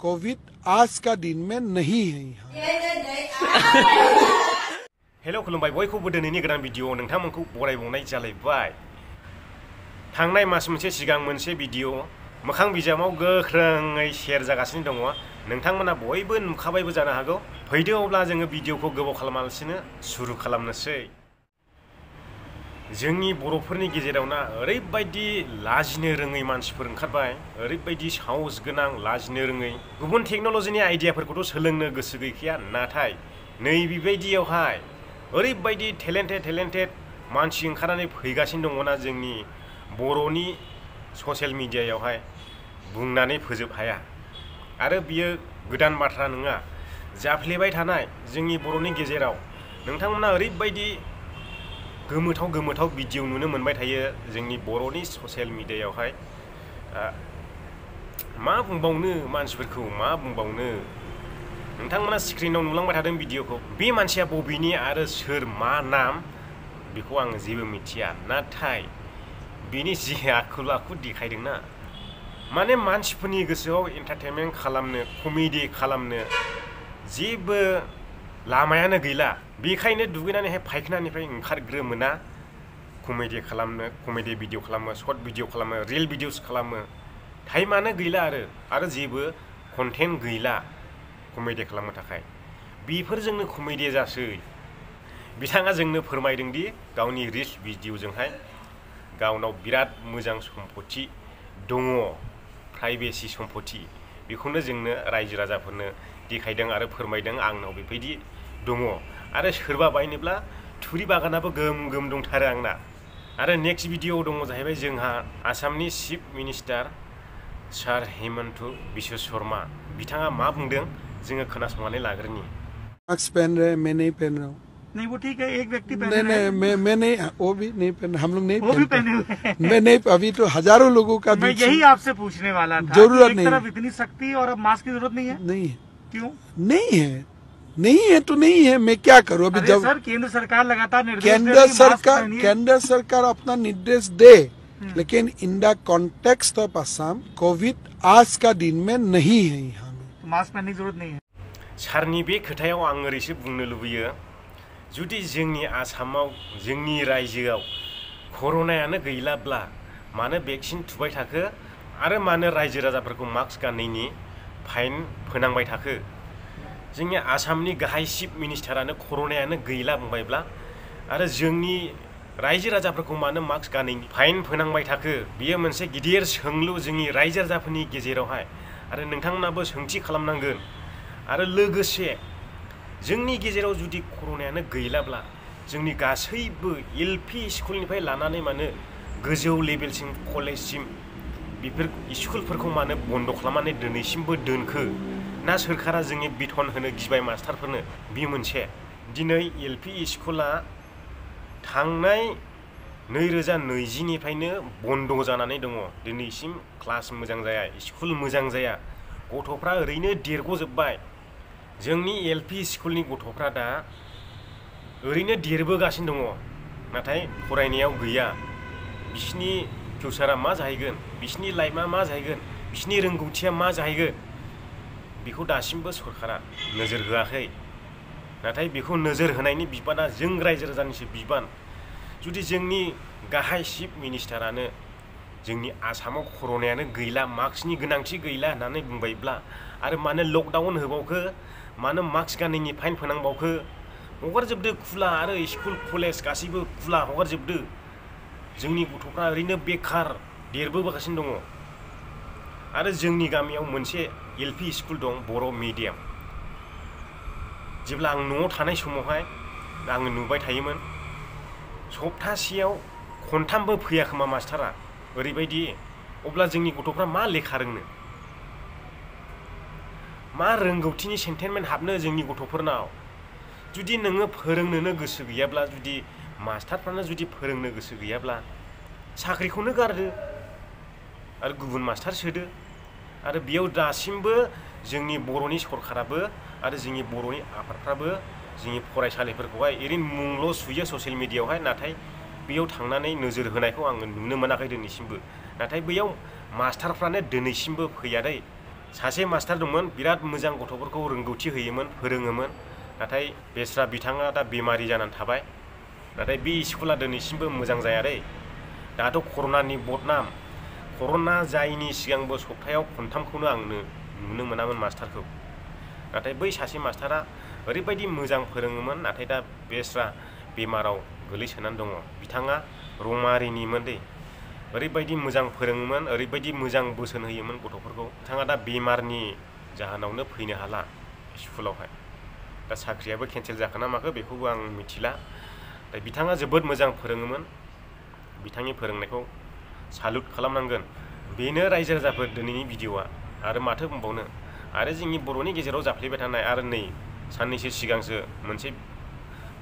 Covid आज का दिन में नहीं है यहाँ। हेलो खुलुमबाय बयखौबो दिनैनि गोदान भिडिअ नोंथांमोनखौ बरायबावनाय जालायबाय। थांनाय मास मोनसे सिगां मोनसे भिडिअ मोखां बिजाबाव गोख्रोङै शेयार जागासिनो दङ। नोंथांमोना बयबो नुखाबायबो जानो हागौ। फैदो अब्ला जोङो भिडिअखौ गोबाव खालामालासिनो सुरु खालामनोसै। जोंनि बर'फोरनि गेजेरावना ओरैबायदि लाजिनो रोङै मानसिफोर ओंखारबाय, ओरैबायदि साहस गोनां लाजिनो रोङै। गुबुन टेक्न'लजिनि आइडियाफोरखौथ' सोलोंनो गोसो गैखाया, नाथाय नैबेबायदियावहाय ओरैबायदि टेलेन्टेड मानसि ओंखारनानै फैगासिनो दङना जोंनि बर'नि ससियेल मिडियायावहाय बुंनानै फोजोब हाया। आरो बियो गोदान बाथ्रा नङा, जाफ्लेबाय थानाय जोंनि बर'नि गेजेराव नोंथांमोना ओरैबायदि गोमोथाव भिडिअ नुनो मोनबाय थायो जोंनि बर'नि ससियेल मिडियायावहाय। मा बुंबावनो मानसिफोरखौ, मा बुंबावनो। नोंथांमोना स्क्रिनाव नुलांबाय थादों भिडिअखौ। बे मानसिया बबेनि आरो सोर मा नाम बेखौ आं जेबो मिथिया, नाथाय बिनि जि आखु देखायदोंना, माने मानसिफोरनि गोसोआव एन्टारटेनमेन्ट खालामनो, कमेडि खालामनो जेबो लामायानो गैला। बेखायनो दुगैनानैहाय फायखानानिफ्राय ओंखारग्रोमोना कमेडि खालामनो, कमेडि भिडिअ खालामो, सर्ट भिडिअ खालामो, रिल भिडिअस खालामो। टाइमानो गैला आरो जेबो कन्टेन्ट गैला कमेडि खालामनो थाखाय। बेफोरजोंनो कमेडि जासै। बिथाङा जोंनो फोरमायदों दि गावनि रिल्स भिडिअजोंहाय गावनाव बिराद मोजां सम्पथि दङ, प्राइभेसि सम्पथि। बेखौनो जोंनो रायजो राजाफोरनो देखायदों आरो फोरमायदों आंनाव बेबायदि दङ। आरो सोरबा बायनोब्ला थुरि बागानाबो गोम दंथारो आंना। आरो नेक्स्ट भिडिअ दङ जाहैबाय जोंहा आसामनि चिफ मिनिस्टार सार हेमन्त बिश्व शर्मा। बिथाङा मा बुंदों जोङो खोनासंनानै लाग्रोनि। मास्क पहन रहे, मैं नहीं पहन रहा हूँ। नहीं वो ठीक है, एक व्यक्ति पहन रहा है। मैं नहीं, वो भी नहीं पहन, हम लोग नहीं वो भी पहने हुए हैं। मैं नहीं, अभी तो हजारों लोगों का मैं यही आपसे पूछने वाला था। जरूरत नहीं, एक तरफ इतनी सख्ती और अब मास्क की जरूरत नहीं है। नहीं है। क्यों नहीं है? नहीं है तो नहीं है, मैं क्या करूँ अभी। जब सर केंद्र सरकार लगातार निर्देश केंद्र सरकार अपना निर्देश दे, लेकिन in the context of Assam Covid आज का दिन में नहीं है यहाँ में, तो मास्क पहनने की जरूरत नहीं है। सारनि बे खोथायाव आं ओरैसो बुंनो लुबैयो, जुदि जोंनि आसामाव, जोंनि रायजोआव कर'नायानो गैलाब्ला मानो भेक्सिन थुबाय थाखो आरो मानो रायजो राजाफोरखौ मास्क गाननायनि फाइन फोनांबाय थाखो। जोंनि आसामनि गाहाय चिफ मिनिस्टारानो कर'नायानो गैला बुंबायब्ला आरो जोंनि रायजो राजाफोरखौ मानो मास्क गाननायनि फाइन फोनांबाय थाखो, बेयो मोनसे गिदिर सोंलु जोंनि रायजो राजाफोरनि गेजेरावहाय। आरो नोंथांमोनाबो सोंथि खालामनांगोन। आरो लोगोसे जोंनि गेजेराव जुदि कर'नायानो गैलाब्ला जोंनि गासैबो एलपि स्कुलनिफ्राय लानानै मानो गोजौ लेभेलसिम कलेजसिम बेफोर स्कुलफोरखौ मानो बन्द खालामनानै दिनैसिमबो दोनखो ना सोरखारा जोंनि बेथन होनो गिबाय मास्टारफोरनो? बे मोनसे। दिनै एलपि स्कुला थांनाय 2020 निफ्रायनो बन्द जानानै दङ। दिनैसिम क्लास मोजां जाया, स्कुल मोजां जाया, गथ'फ्रा ओरैनो देरग'जोब्बाय। जोंनि एलपि स्कुलनि गथ'फ्रा दा ओरैनो देरबोगासिनो दङ, नाथाय फरायनायाव गैया। बिसिनि फिउचारा मा जाहैगोन, बिसिनि लाइफआ मा जाहैगोन, बिसिनि रोंगौथिया मा जाहैगोन, बेखौ दासिमबो सरकारा नोजोर होआखै। नाथाय बेखौ नोजोर होनायनि बिबाना जों रायजो राजानिसो बिबान। जुदि जोंनि गाहाय चिफ मिनिस्टारानो जोंनि आसामाव कर'नायानो गैला, मास्कनि गोनांथि गैला होननानै बुंबायब्ला आरो मानो लकडाउन होबावखो, मानो मास्क गाननायनि फाइन फोनांबावखो? हगारजोबदो खुला, आरो स्कुल कलेज गासैबो खुला हगारजोबदो। जोंनि गथ'फ्रा ओरैनो बेखार देरबोगासिनो दङ। आरो जोंनि गामियाव मोनसे एलपि स्कुल दं, बर' मिडियाम। जेब्ला आं न'आव थानाय समावहाय आङो नुबाय थायोमोन, सप्तासेयाव खनथामबो फैया खोमा मास्टारा, ओरैबायदि। अब्ला जोंनि गथ'फ्रा मा लेखा रोंनो, मा रोंगौथिनि सेन्टेनमेन्ट हाबनो जोंनि गथ'फोरनाव? जुदि नोङो फोरोंनोनो गोसो गैयाब्ला, जुदि मास्टारफ्रानो जुदि फोरोंनो गोसो गैयाब्ला साख्रिखौनो गारदो आरो गुबुन मास्टार सोदो। आरो बेयाव दासिमबो जोंनि बर'नि सरकाराबो आरो जोंनि बर'नि आफादफ्राबो जोंनि फरायसालिफोरखौहाय ओरैनो मुंल' सुयो ससियेल मिडियायावहाय, नाथाय बेयाव थांनानै नोजोर होनायखौ आङो नुनो मोनाखै दिनैसिमबो। नाथाय बैयाव मास्टारफ्रानो दिनैसिमबो फैया दै। सासे मास्टार दंमोन बिराद मोजां गथ'फोरखौ रोंगौथि होयोमोन फोरोङोमोन नाथाय बेस्रा बिथाङा दा बेमारि जानानै थाबाय नाथाय बे स्कुला दिनैसिमबो मोजां जाया दै दाथ' कर'नानि बदनाम कर'ना जायैनि सिगांबो सप्तायाव खनथामखौनो आं नुनो मोनामोन मास्टारखौ नाथाय बै सासे मास्टारा ओरैबायदि मोजां फोरोङोमोन नाथाय दा बेस्रा बेमाराव गोलैसोनानै दङ बिथाङा रौमारिनिमोन दै ओरैबायदि मोजां फोरोङोमोन ओरैबायदि मोजां बोसोन होयोमोन गथ'फोरखौ बिथाङा दा बेमारनि जाहोनावनो फैनो हाला स्कुलावहाय दा साख्रियाबो केन्सेल जाखोना माखो बेखौबो आं मिथिला दा बिथाङा जोबोद मोजां फोरोङोमोन बिथांनि फोरोंनायखौ सालुट खालामनांगोन बेनो रायजो राजाफोर दिनैनि भिडिअ'आ आरो माथो बुंबावनो आरो जोंनि बर'नि गेजेराव जाफ्लेबाय थानाय आरो नै साननैसो सिगांसो मोनसे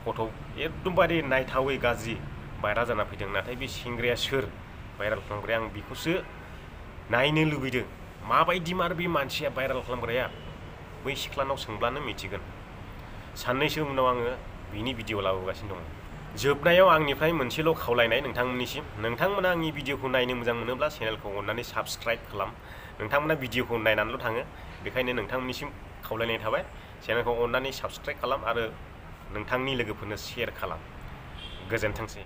गथ' एकदमबारे नायथावै गाज्रि भाइराल जाना फैदों नाथाय बे सेंग्राया सोर भाइराल खालामग्राया आं बेखौसो नायनो लुबैदों माबायदि मार बे मानसिया भाइराल खालामग्राया बै सिख्लानाव सोंब्लानो मिथिगोन साननैसो उनाव आङो बिनि भिडिअ लाबोगासिनो दङ जोबनायाव आंनिफ्राय मोनसेल' खावलायनाय नोंथांमोननिसिम नोंथांमोना आंनि भिडिअखौ नायनो मोजां मोनोब्ला चेनेलखौ अननानै साबस्क्राइब खालाम नोंथांमोना भिडिअखौ नायनानैल' थाङो बेखायनो नोंथांमोननिसिम खावलायनाय थाबाय चेनेलखौ अननानै साबस्क्राइब खालाम आरो नोंथांनि लोगोफोरनो शेयार खालाम गोजोनथोंसै